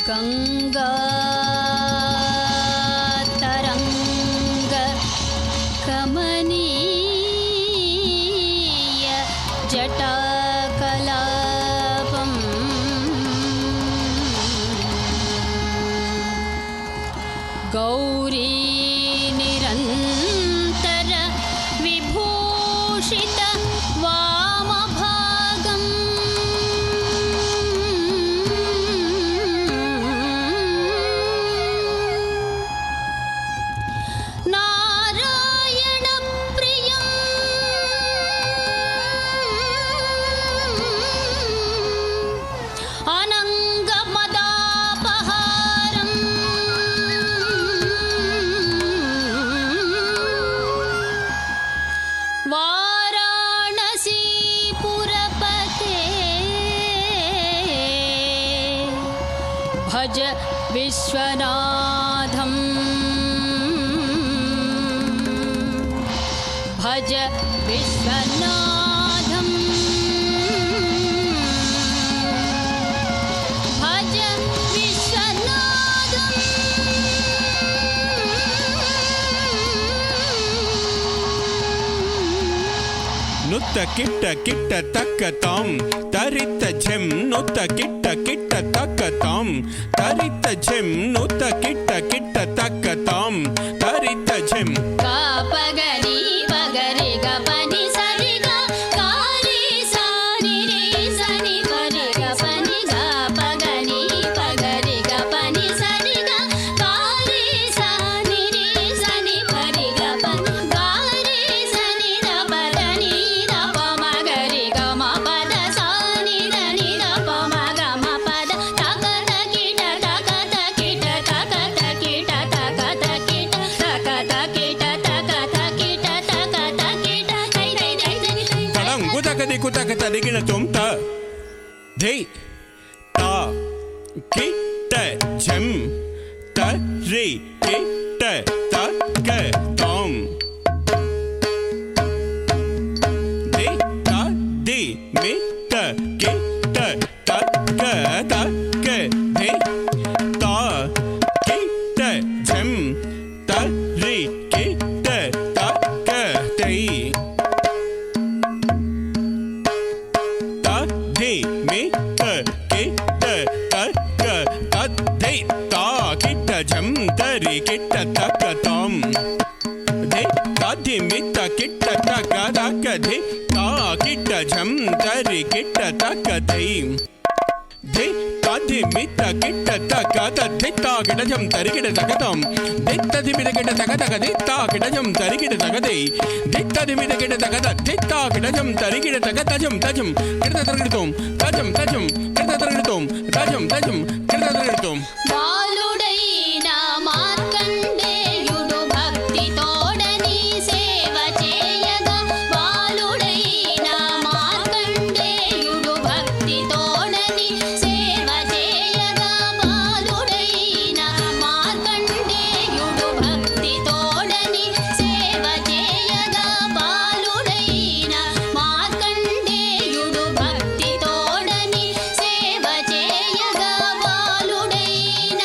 गंगा तरंग कमनीय जटाकलापम् गौरी निरंतर विभूषित वामभागम् नारायण प्रियम् अनंगमदापहारम् वाराणसीपुरपते भज विश्वनाथं भज विश्वनाथं भज विश्वनाथं नुत्त किट्ट किट्ट तक्क ताम तरित झिम नुत्त किट्ट किट्ट तक्क ताम तरित झिम नुत्त किट्ट किट्ट तक्क ताम तरित झिम गा पगरी पगरी ग पनि सरि ग गारी सानि रे सनि परि ग पनि गा पगरी पगरी ग पनि सरि ग गारी सानि रे सनि परि ग पनि गारी सनि द पदनि द प म गरि ग म पद सानि द नि द प म ग म पद तक तकिट तक तकिट तक तकिट तक तकिट तक तकिट तक तकिट तक तकिट दै दै दै दै तलं कुतक दि कुतक तदिगिन तुम त धि ता किट्ट झिम तरि किट्ट तक्क ताम धि ता दि मिट्ट किट्ट तक्क तक्क धि ता किट्ट झिम तरि किट्ट तक्क तै तद्धि मिट्ट किट्ट तक्क तद्धि ता किट्ट झम तरि किट्ट तक्क ताम धि तद्धि मिट्ट किट्ट तक्क तक्क धि ता किट्ट झम तरि किट्ट तक्क तै धि तद्धि मिट्ट किट्ट तक्क तद्धि ता किट्ट झम तरि किट्ट तक्क ताम धि तद्धि मिट्ट किट्ट तक्क तक्क धि ता किट्ट झम तरि किट्ट तक्क तै धि तद्धि मिट्ट किट्ट तक्क धि ता किट्ट झम तरि किट्ट तक्क तजम तजम किट्ट तर्गिडतोम तजम तजम किट्ट तर्गिडतोम तजम तजम किट्ट तर्गिडतोम బాలుడైన మార్కండేయుడు భక్తితోడని సేవ చేయగా బాలుడైన మార్కండేయుడు భక్తితోడని సేవ చేయగా బాలుడైన మార్కండేయుడు భక్తితోడని సేవ చేయగా బాలుడైన మార్కండేయుడు భక్తితోడని సేవ చేయగా బాలుడైన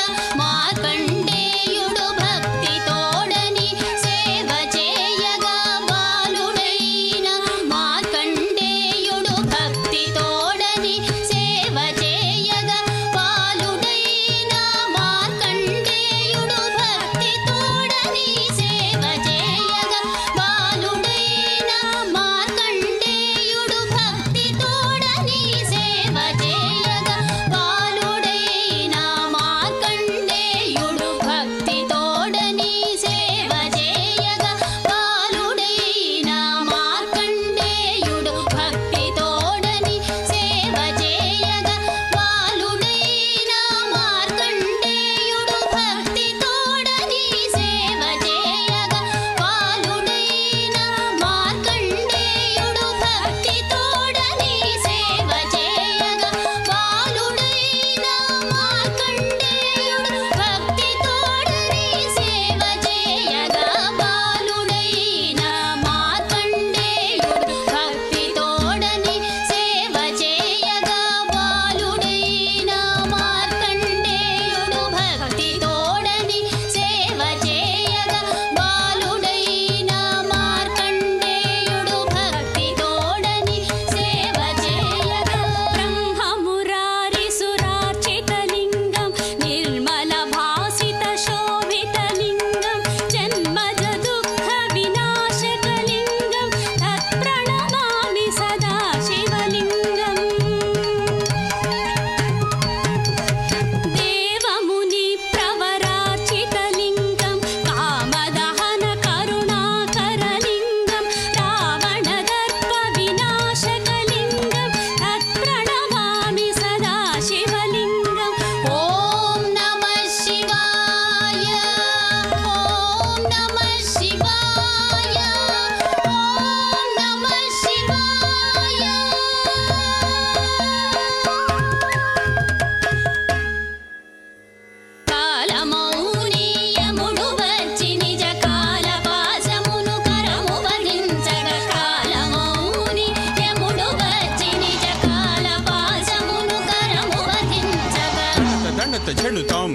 ధణత ఝణుతాం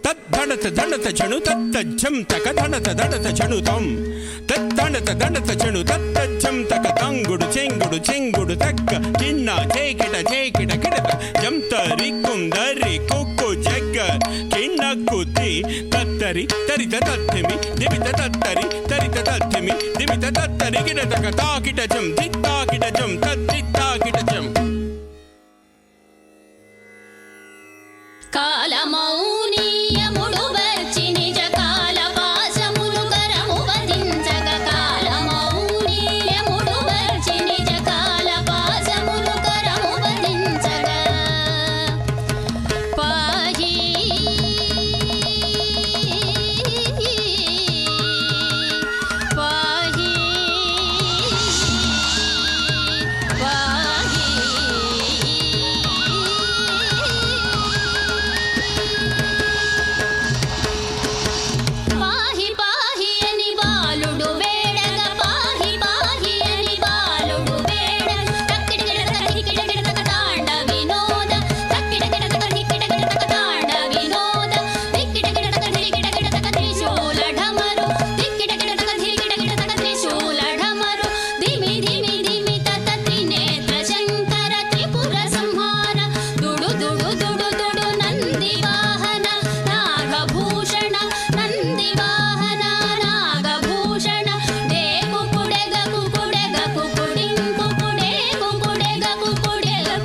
తద్ధణత ధణత ఝణు తత్తజ్జం తక ధణత ధణత ఝణుతాం తద్ధణత ధణత ఝణు తత్తజ్జం తక తంగుడు చెంగుడు చెంగుడు తక్క చిన్న చేకిట చేకిట కిడత జంతరి కుందరి కుక్కు జగ్గ కిన్న కుతి తత్తరి తరిత తత్తిమి దివిత తత్తరి తరిత తత్తిమి దివిత తత్తరి కిడతక తాకిట జం దిత్తాకిట జం తత్తిత్తాకిట జం కాలమౌనీయముడు వచ్చి నిజ కాల పాశములు కరము వధించగ కాలమౌనీయముడు వచ్చి నిజ కాల పాశములు కరము వధించగ పాహి పాహి పాహి పాహి అని బాలుడు వేడగ పాహి పాహి అని బాలుడు వేడగ తక్కిడగిడతక తాండ వినోద తక్కిడగిడతక తాండ వినోద తిక్కిడగిడతక త్రిశూల ఢమరు తిక్కిడగిడతక త్రిశూల ఢమరు ధిమి ధిమి ధిమి తత త్రినేత్ర శంకర త్రిపుర సంహార దుడు దుడు దుడు దుడు నంది వాహన నాగభూషణ నంది వాహన నాగభూషణ డేగు పుడెగ కుడింగు పుడేగు పుడెగ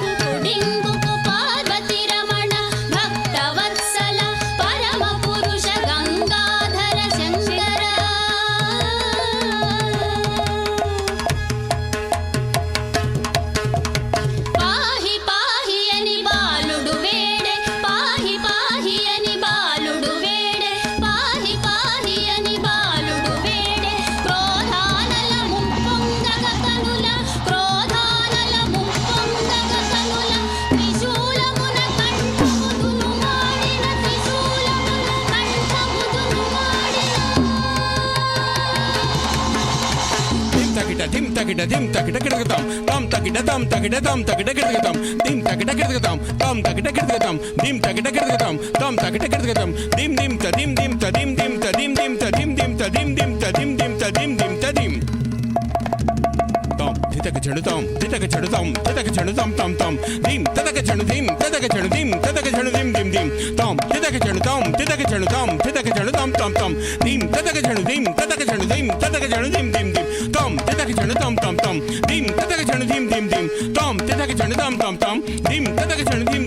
కుడింగు పార్వతి రమణ భక్త వత్సల పరమ పురుష గంగాధర శంకర పాహి పాహి అని బాలుడు వేడే పాహి పాహి అని బాలుడు వేడే పాహి పాహి అని బాలుడు వేడే క్రోధానల ముప్పొంగగ కనుల క్రోధానల ముప్పొంగగ కనుల త్రిశూలమున కంఠముదును మాడిన త్రిశూలమున కంఠముదును మాడిన ధిం తకిట ధిం తకిట కిడగతాం తాం తకిట తాం తకిట తాం తకిట కిడగతాం ధిం తకిట కిడగతాం తాం తకిట కిడగతాం ధిం తకిట కిడగతాం తాం తకిట కిడగతాం ధిం ధిం త ధిం ధిం త ధిం ధిం త ధిం ధిం త ధిం ధిం త ధిం ధిం త ధిం ధిం త ధిం ధిం త ధిం తాం తితక చెడుతాం తితక చెడుతాం తాం తాం ధిం తతక చెడు ధిం తతక చెడు ధిం తతక చెడు ధిం ధిం ధిం తాం తితక చెడుతాం తాం తాం ధిం తతక చెడు ధిం తతక చెడు ధిం తతక చెడు ధిం ధిం ధిం తాం తితక చెడుతాం తాం తాం ధిం తతక చెడు ధిం ధిం ధిం తాం తితక చెడుతాం తాం తాం ధిం తతక చెడు ధిం